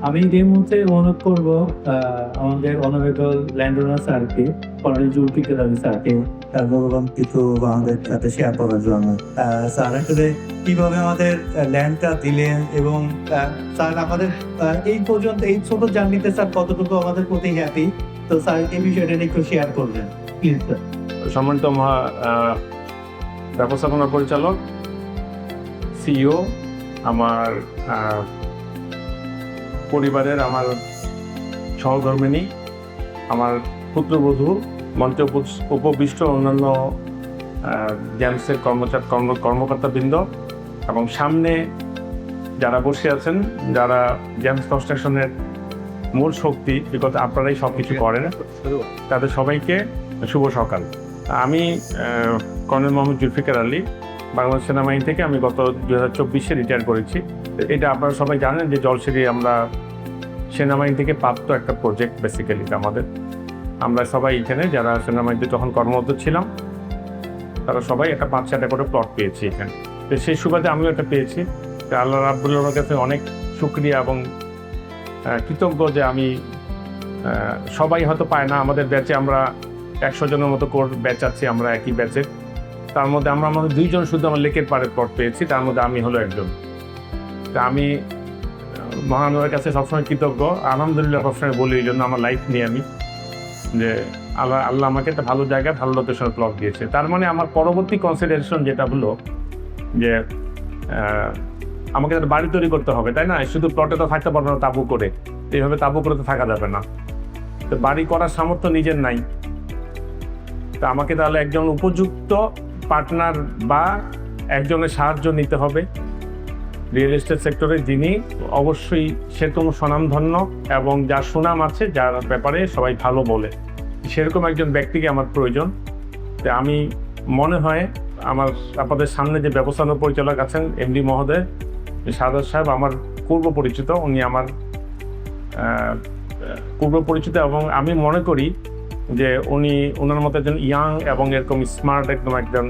আমি এই মুহূর্তে অনুরোধ করবো আমাদের অনারেবল ল্যান্ডওনার স্যারকে, কর্নেল জুলফিকার আলী স্যারকে তার মূল্যবান কিছু আমাদের সাথে শেয়ার করার জন্য। স্যার আসলে কিভাবে আমাদের ল্যান্ডটা দিলেন এবং স্যার আমাদের এই পর্যন্ত এই ছোট জার্নিতে স্যার কতটুকু আমাদের প্রতি হ্যাপি, তো স্যার এই বিষয়টা নিয়ে একটু শেয়ার করবেন প্লিজ স্যার। সম্মানিত ব্যবস্থাপনা পরিচালক, সিইও, আমার পরিবারের আমার সহধর্মিণী, আমার পুত্রবধূ, মঞ্চে উপবিষ্ট অন্যান্য জেমসের কর্মকর্তাবৃন্দ এবং সামনে যারা বসে আছেন, যারা জেমস কনস্ট্রাকশনের মূল শক্তি, বিগত আপনারাই সব কিছু করেন, তাদের সবাইকে শুভ সকাল। আমি কর্নেল মোহাম্মদ জুলফিকার আলী, বাংলাদেশ সেনাবাহিনী থেকে আমি গত 2024-এ রিটায়ার করেছি। এটা আপনারা সবাই জানেন যে জলসিঁড়ি আমরা সেনাবাহিনী থেকে প্রাপ্ত একটা প্রজেক্ট। বেসিক্যালি আমরা সবাই এখানে যারা সেনাবাহিনীতে যখন কর্মরত ছিলাম তারা সবাই একটা 5-6টা করে প্লট পেয়েছি এখানে। তো সেই সুবাদে আমিও একটা পেয়েছি। আল্লাহ রাব্বুলের কাছে অনেক শুকরিয়া এবং কৃতজ্ঞ যে আমি, সবাই হয়তো পায় না। আমাদের ব্যাচে আমরা 100 জনের মতো ব্যাচ আছি, আমরা একই ব্যাচে। তার মধ্যে আমাদের 2 জন শুধু আমার লেকের পাড়ে প্লট পেয়েছি, তার মধ্যে আমি হলো একজন। তা আমি মহানগরের কাছে সবসময় কৃতজ্ঞ, আলহামদুলিল্লাহ সবসময় বলি। এই জন্য আমার লাইফ নিয়ে আমি যে আল্লাহ আমাকে একটা ভালো জায়গায় ভালো লোকেশনে প্লট দিয়েছে। তার মানে আমার পরবর্তী কনসিডারেশন যেটা হলো যে আমাকে একটা বাড়ি তৈরি করতে হবে, তাই না? শুধু প্লটে তো থাকতে পারবো না তাঁবু করে, এইভাবে তাঁবু করে তো থাকা যাবে না। তো বাড়ি করার সামর্থ্য নিজের নাই, তো আমাকে তাহলে একজন উপযুক্ত পার্টনার বা একজনের সাহায্য নিতে হবে রিয়েল এস্টেট সেক্টরে, যিনি অবশ্যই সে কোনো স্বনামধন্য এবং যার সুনাম আছে, যার ব্যাপারে সবাই ভালো বলে, সেরকম একজন ব্যক্তিকে আমার প্রয়োজন। তো আমি মনে হয় আমার আপনাদের সামনে যে ব্যবস্থাপনা পরিচালক আছেন এমডি মহোদয় সারদার সাহেব আমার পূর্ব পরিচিত, উনি আমার পূর্ব পরিচিত এবং আমি মনে করি যে ওনার মতো একজন ইয়াং এবং এরকম স্মার্ট একজন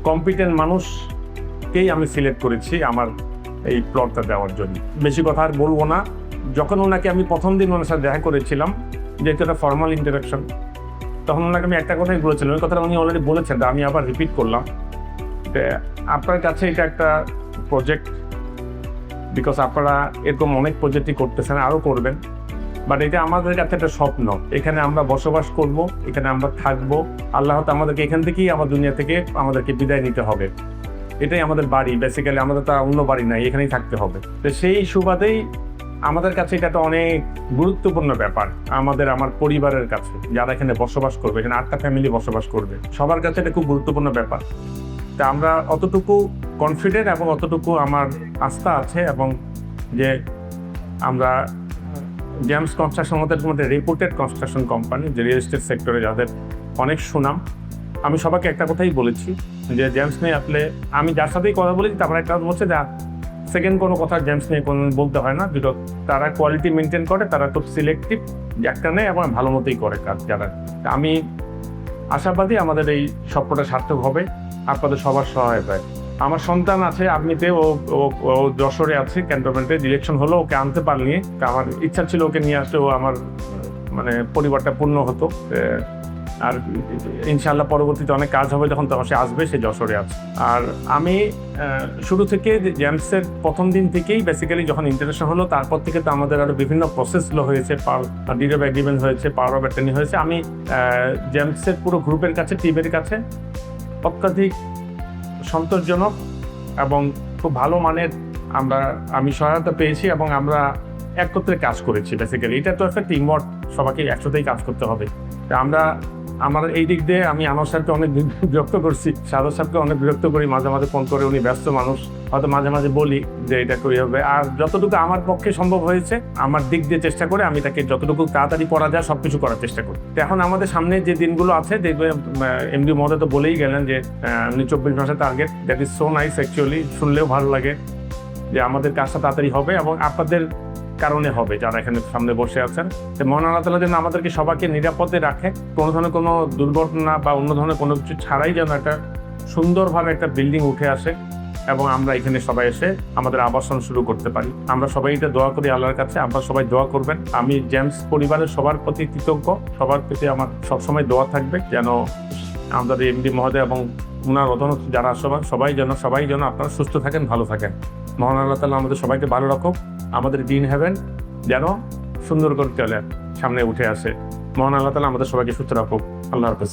কম্পিটেন্ট মানুষকেই আমি সিলেক্ট করেছি আমার এই প্লটটা দেওয়ার জন্য। বেশি কথা আর বলবো না। যখন ওনাকে আমি প্রথম দিন ওনার সাথে দেখা করেছিলাম, যেহেতু একটা ফর্মাল ইন্টারাকশন, তখন ওনাকে আমি একটা কথাই বলেছিলাম, ওই কথাটা উনি অলরেডি বলেছেন, আমি আবার রিপিট করলাম যে আপনার কাছে এটা একটা প্রজেক্ট, বিকজ আপনারা এরকম অনেক প্রজেক্টই করতেছেন, আরও করবেন, বাট এটা আমাদের কাছে একটা স্বপ্ন। এখানে আমরা বসবাস করব, এখানে আমরা থাকবো। আল্লাহ তো আমাদেরকে এখান থেকেই আমার দুনিয়া থেকে আমাদেরকে বিদায় নিতে হবে। এটাই আমাদের বাড়ি, বেসিক্যালি আমাদের তো অন্য বাড়ি নাই, এখানেই থাকতে হবে। তো সেই সুবাদেই আমাদের কাছে এটা তো অনেক গুরুত্বপূর্ণ ব্যাপার। আমার পরিবারের কাছে, যারা এখানে বসবাস করবে, এখানে 8টা ফ্যামিলি বসবাস করবে, সবার কাছে এটা খুব গুরুত্বপূর্ণ ব্যাপার। তা আমরা অতটুকু কনফিডেন্ট এবং অতটুকু আমার আস্থা আছে এবং যে আমরা জেমস কনস্ট্রাকশন মধ্যে রেপুটেড কনস্ট্রাকশন কোম্পানি, যে রিয়েল এস্টেট সেক্টরে যাদের অনেক সুনাম। আমি সবাইকে একটা কথাই বলেছি যে জেমস নিয়ে আসলে আমি যার সাথেই কথা বলেছি তারপরে একটা বলছে যে সেকেন্ড কোনো কথা জেমস নিয়ে কোনো বলতে হয় না, দুটো তারা কোয়ালিটি মেনটেন করে, তারা খুব সিলেক্টিভ, একটা নেয় এবং ভালো মতোই করে কাজ যারা। আমি আশাবাদী আমাদের এই স্বপ্নটা সার্থক হবে আপনাদের সবার সহায়তায়। আমার সন্তান আছে আর্মিতে, ও যশোরে আছে, ক্যান্টনমেন্টে ডিরেকশন হলো, ওকে আনতে পারলি। আমার ইচ্ছা ছিল ওকে নিয়ে আসলে ও আমার পরিবারটা পূর্ণ হতো। আর ইনশাআল্লাহ পরবর্তীতে অনেক কাজ হবে, যখন তখন সে আসবে, সে যশোরে আছে। আর আমি শুরু থেকে জেমসের প্রথম দিন থেকেই বেসিক্যালি যখন ইন্টারেকশন হলো, তারপর থেকে তো আমাদের আরও বিভিন্ন প্রসেসগুলো হয়েছে, ডিড অফ এগ্রিমেন্ট হয়েছে, পাওয়ার অফ অ্যাটর্নি হয়েছে। আমি জেমসের পুরো গ্রুপের কাছে, টিমের কাছে অত্যাধিক সন্তোষজনক এবং খুব ভালো মানের আমি সহায়তা পেয়েছি এবং আমরা একত্রে কাজ করেছি। বেসিক্যালি এটা তো একটা টিমওয়ার্ক, সবাইকে একসাথেই কাজ করতে হবে। আমার এই দিক দিয়ে আমি আনোয়ার সাহেবকে অনেক বিরক্ত করছি, সারদ সাহেবকে অনেক বিরক্ত করি, মাঝে মাঝে ফোন করে, উনি ব্যস্ত মানুষ, হয়তো মাঝে মাঝে বলি যে এটা কই হবে। আর যতটুকু আমার পক্ষে সম্ভব হয়েছে আমার দিক দিয়ে চেষ্টা করে আমি তাকে যতটুকু তাড়াতাড়ি করা যায় সবকিছু করার চেষ্টা করি। এখন আমাদের সামনে যে দিনগুলো আছে, দেখবে এমডি মহোদয় তো বলেই গেলেন যে 24 মাসের target. That is so nice, actually শুনলেও ভালো লাগে যে আমাদের কাজটা তাড়াতাড়ি হবে এবং আপনাদের কারণে হবে, যারা এখানে সামনে বসে আছেন। মহান আল্লাহ তাআলা যেন আমাদেরকে সবাইকে নিরাপদে রাখে, কোনো ধরনের কোনো দুর্ঘটনা বা অন্য ধরনের কোনো কিছু ছাড়াই যেন একটা সুন্দরভাবে একটা বিল্ডিং উঠে আসে এবং আমরা এখানে সবাই এসে আমাদের আবাসন শুরু করতে পারি। আমরা সবাই এটা দোয়া করি আল্লাহর কাছে, আপনারা সবাই দোয়া করবেন। আমি জেমস পরিবারের সবার প্রতি কৃতজ্ঞ, সবার প্রতি আমার সবসময় দোয়া থাকবে যেন আমাদের এমডি মহোদয় এবং ওনার অধীনস্থ যারা সবাই যেন আপনারা সুস্থ থাকেন, ভালো থাকেন। মহান আল্লাহ তাআলা আমাদের সবাইকে ভালো রাখুক, আমাদের গ্রিন হেভেন যেন সুন্দর করে চলে সামনে উঠে আসে। মহান আল্লাহ তাআলা আমাদের সবাইকে সুস্থ রাখুক। আল্লাহ হাফেজ।